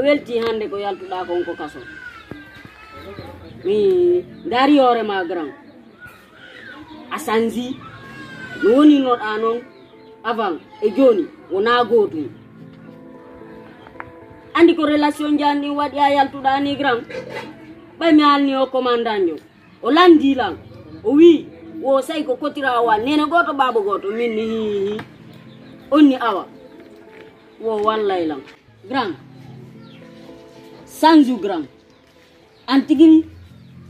welti hande ko yaltuda ko kaso mi dari hore ma grand asanzi no woni no anon avant e joni wona gotu andi ko relation jandi wadi a yaltuda ni grand bay mi alni o commandant o landi lan o wi wo say ko kotira wa nene goto babo goto min ni onni awa wo wallahi lan grand sanju grand antigiri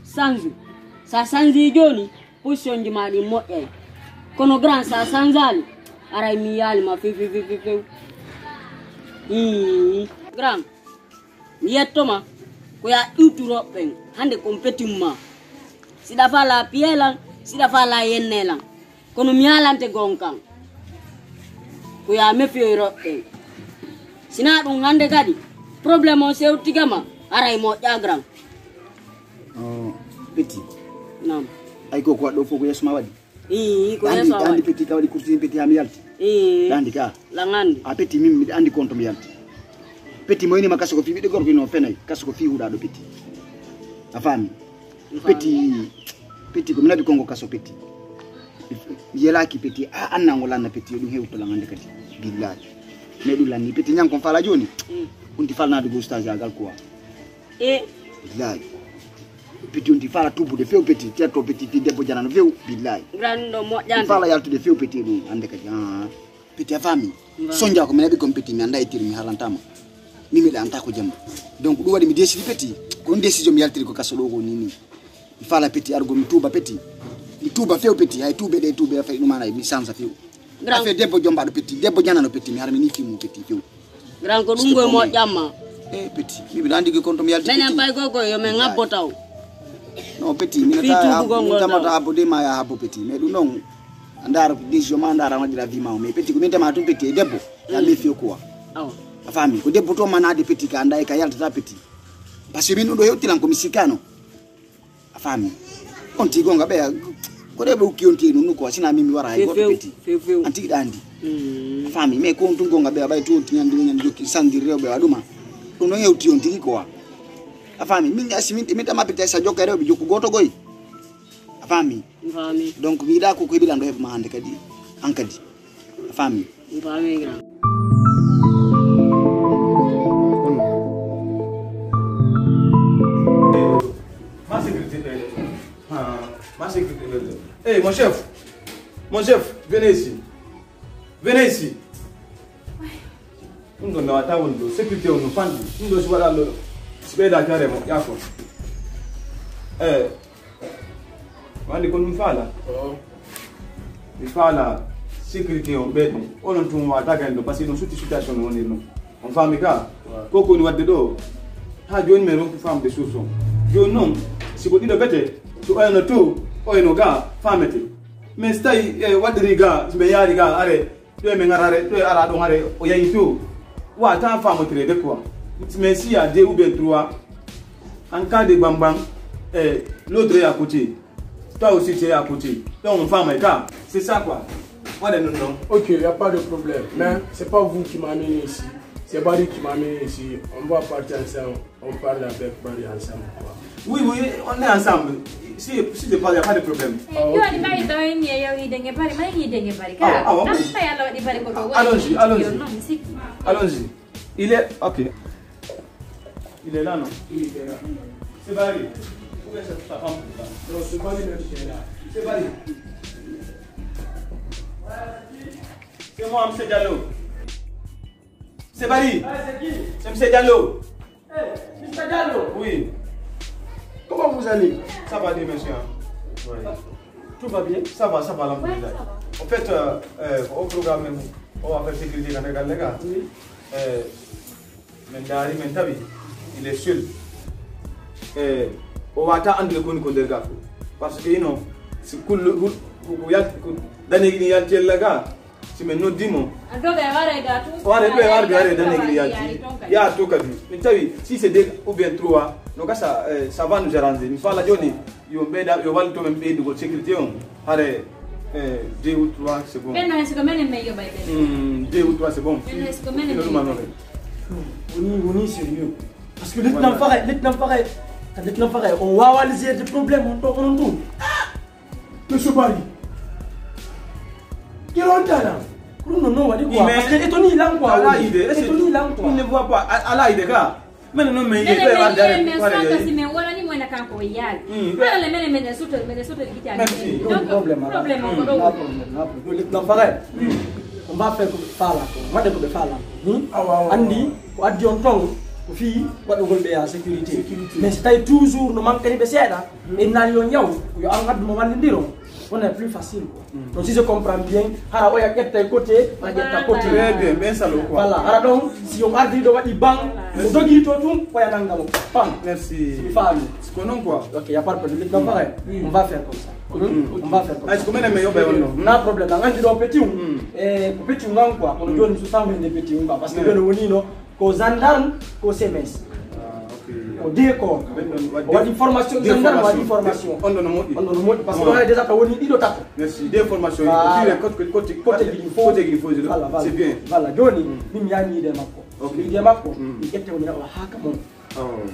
sanju sa sanji joni position jumadi moƴƴay kono grand sa sanjali aray mi yali ma fi grand yettoma ko ya ɗiwturo ɓen hande compétition sida fala pielan sida fala yennelan kono mi yalante gonkan ko ya mefiyoro ɓen sina ɗum hande kadi probléme o sewtigama aray moƴƴa grand Petit. Nam. Ay ko waɗɗo fof ko yeeso ma waɗi. Ko yeeso andi Petit ka waɗi courtine Petit ha mi yalti. Andi ka. Langandi. A Petit min miɗa andi compte mi yalti. Petit mo ma kaso ko fi ɓiɗɗo gorko no fenay kaso ko fi huɗaɗo Petit. A faami. Petit ko mi naɓi kongo kaso Petit. Yelaki Petit a annango lanna Petit ɗum hewto langande kadi. Billahi. Mais ɗum lanni Petit ñan kon fala joni. Unti falnade go stage agal quoi. Billahi. Petit on ti fala tubu de few Petit certo Petit fi debbo janano few billahi grando mo jande fala yaltude few Petit dum ande kadi Petit a fami sonja ko menabi kom Petit mi anda e tir mi halantama mi da anta ko jamba donc dum wadi mi décidi Petit ko décision mi yaltiri ko kaso do ko ni mi fala Petit argo mi tuba Petit mi tuba few Petit hay tube de tube fay dum mana mi sansa few grand fe debbo jomba do Petit debbo janano Petit mi harmi ni fi mu Petit few grand ko dum go mo jamma Petit mi andi ko konto mi yaltiri benen pay gogo yo me ngabbo taw no Petit minata abode ma ya habo Petit mais du non andara décision ma andara wadi la vie ma mais Petit ko min tama tum Petit debbo ya me fi ko wa a fami ko debbo to manade Petit ka andai ka yalta Petit parce que min do yottilan ko misikano a fami on ti gonga be ko debbo ki on ti nunu ko sina mimi wara hay goto Petit anti dandi a fami mais ko on tun gonga be bay to nyandi jokki sandi rewbe waduma do no yewti on ti ko wa afami min asiminti mita mapita sa joka rew bi jokku goto goy afami donc mi da ko bilan do heb ma hande kadi ankadi afami grand ma sécurité hey mon chef venez ici ndo na wata wondo sécurité on fandi ndo si wala lo Beda caremo yako wandi kon mi fala sécurité on beddo onon tum wa tagando parce que non sutti situation woni non on fami ka koko ni wadde do ha joni men ronku fam de soso joni non si ko dido bete so ayno to oyno ga famete mais stay wadri ga be yari ga are do me ngarare to ara do are o yayi to wa ta famotre de quoi mais s'il y a 2 ou bien 3, en cas de bambam, l'autre est à côté. Toi aussi tu es à côté. Donc on fait un cas. C'est ça quoi. Ok, il n'y a pas de problème. Mais c'est pas vous qui m'amenez ici. C'est Barry qui m'a amené ici. On va partir ensemble. On parle avec Barry ensemble. Oui, on est ensemble. Si je parle, il n'y a pas de problème. Allons-y. Il est... Ok. Il est là, non? Il est là. C'est Barry. Où est ta femme? Non, c'est Barry qui est là. C'est Barry. C'est moi, M. Diallo. C'est Barry. C'est qui? C'est M. Diallo. M. Diallo? Oui. Comment vous allez? Ça va bien, monsieur. Oui. Tout va bien? Ça va, alhamdoulilah. En fait, au programme, on va faire sécurité dans les gars. Oui. Il est seul. On va attendre le gars. Parce que, c'est cool. Si mais nous disons, si c'est 2 ou bien 3, ça va nous arranger. Il faut la journée, il va tout même payer de sécurité. 2 ou 3 secondes. 2 ou 3 secondes. on est sérieux. Parce que les n'en on va avoir des problèmes, on tourne. Monsieur Barry, quel est là? Non, parce que Etoni là quoi. Il ne voit pas. À la idée là. Mais non, mais il est mais voilà ni moi na kanko yali. Voilà mais surtout problème. On va faire fala ko made ko be fala ni andi ko addi on ton ko fi wado gol be sécurité mais c'est toujours no manque ni be seda et na yo nyaw yo an gad mo wandi ndiro on est plus facile donc si je comprends bien hara o ya ketta côté ma jetta côté très bien ça le quoi voilà hara donc si on ardi do wadi bang o dogi to tum ko ya nangamo pam merci femme ce qu'on a quoi OK y a pas de problème on va faire comme ça on va faire comme ça est-ce que même meilleur ben non na problème nga ndiro petit petit ngam quoi on donne sous ça des petits ngam parce que ben woni no ko gendarme ko CMS o décor wadi formation gendarme wadi formation on donne mot parce que on a déjà woni dido tap merci des formations côté c'est bien voilà joni mimi yani ide makko ide makko ette woni na haka mon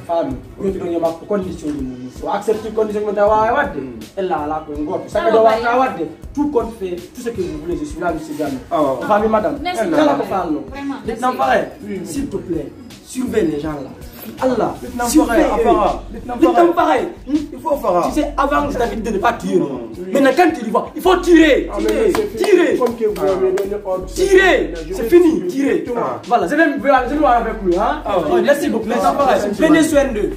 fami yo do nyama condition ni so accepter condition ko dawa wadde ella ala ko ngor ça que do wa wadde tout compte fait tout ce que vous voulez je suis là monsieur Gami fami madame kala ko fallo n'en parle s'il te plaît surveille les gens là Allah pareil il faut faire tu sais avant je t'avais dit de ne pas tirer maintenant quand tu y vas il faut tirer tirer c'est fini tirer voilà je vais avec lui hein merci beaucoup prenez soin d'eux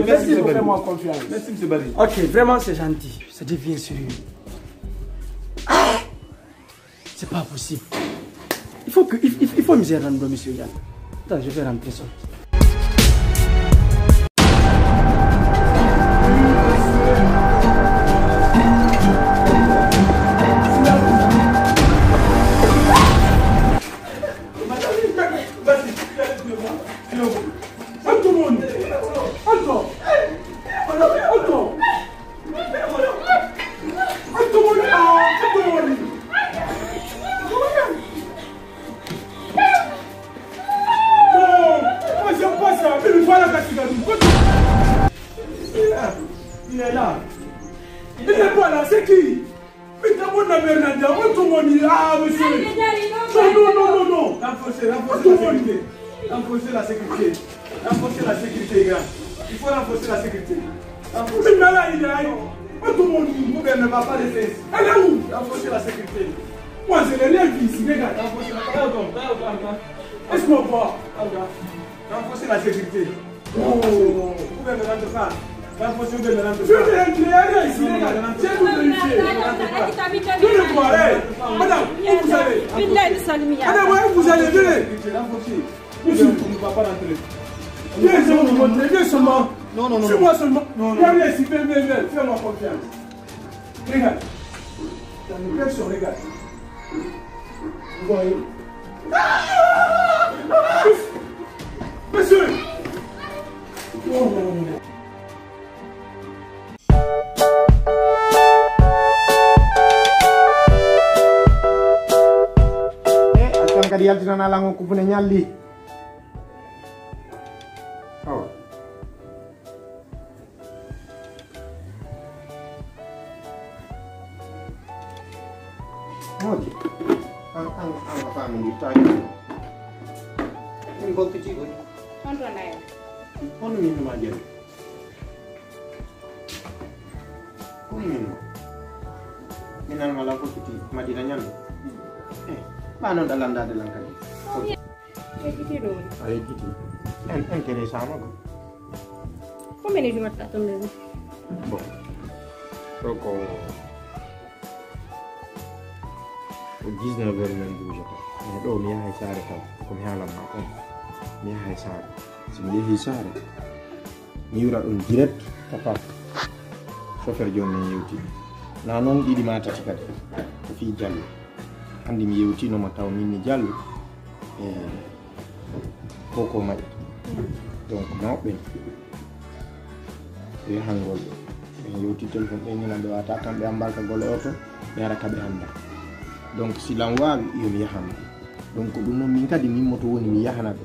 merci pour faire moi confiance merci monsieur Barry OK vraiment c'est gentil ça devient sérieux c'est pas possible il faut me dire rendre monsieur Yann attends je vais rentrer ça. Il est là. Il n'est pas là, c'est qui? Mais d'abord, on a Bernardia, on tout le monde. Ah, monsieur. Non. Renforcer la sécurité. Renforcer la sécurité, gars. Il faut renforcer la sécurité. Mais là, il est là. Tout le monde. Vous ne va pas laisser. Elle est où? Renforcer la sécurité. Moi, je n'ai rien vu ici, regarde. Renforcer la sécurité. Est-ce qu'on voit? Renforcer la sécurité. Oh. Vous ne rentrez pas. Renforcer le rentrez Je vais rentrer ici, regarde. Je vais vous vérifier. Je ne vois pas. Madame, où vous allez? Madame, où vous allez? Venez. Monsieur, on ne va pas rentrer. Viens seulement me montrer, viens seulement. Non. Suis-moi seulement. Viens ici, viens. Fais-moi confiance. Regarde. Dans le personne, regarde. Vous voyez? Monsieur! Akan kadi yaltina na lango kupune nyalli. Awa. Modi. Ang family tayo. Ini bok kecil kan? Kontrol na yun. Ano minum aja? Minal malah aku cuti madinanya lo. Mana dalam kan? Ayo cuti. Kene sama kok. Come ne giornata tu? Bon. Roko. 19h men duje ko. Do mi hay sare taw ko mi halam ma ko. Mi hay sare. Si mi yehi sare. Mi yura ɗum direct papa. Chauffeur joni yewti. Na non ɗiɗi ma tati kadi. Ko fi jallo. Handi mi yewtino mo taw min ni jallo. Koko mai. Donc mawɓe. Ɓe hangol ɓe yewti téléphone ɓe ni ɓe wata kamɓe ambalka golle oto ɓe ara kaɓe anda. Donc si lan wawi yomi yahana donc ɗum noon min kadi min moto woni mi yahana ɓe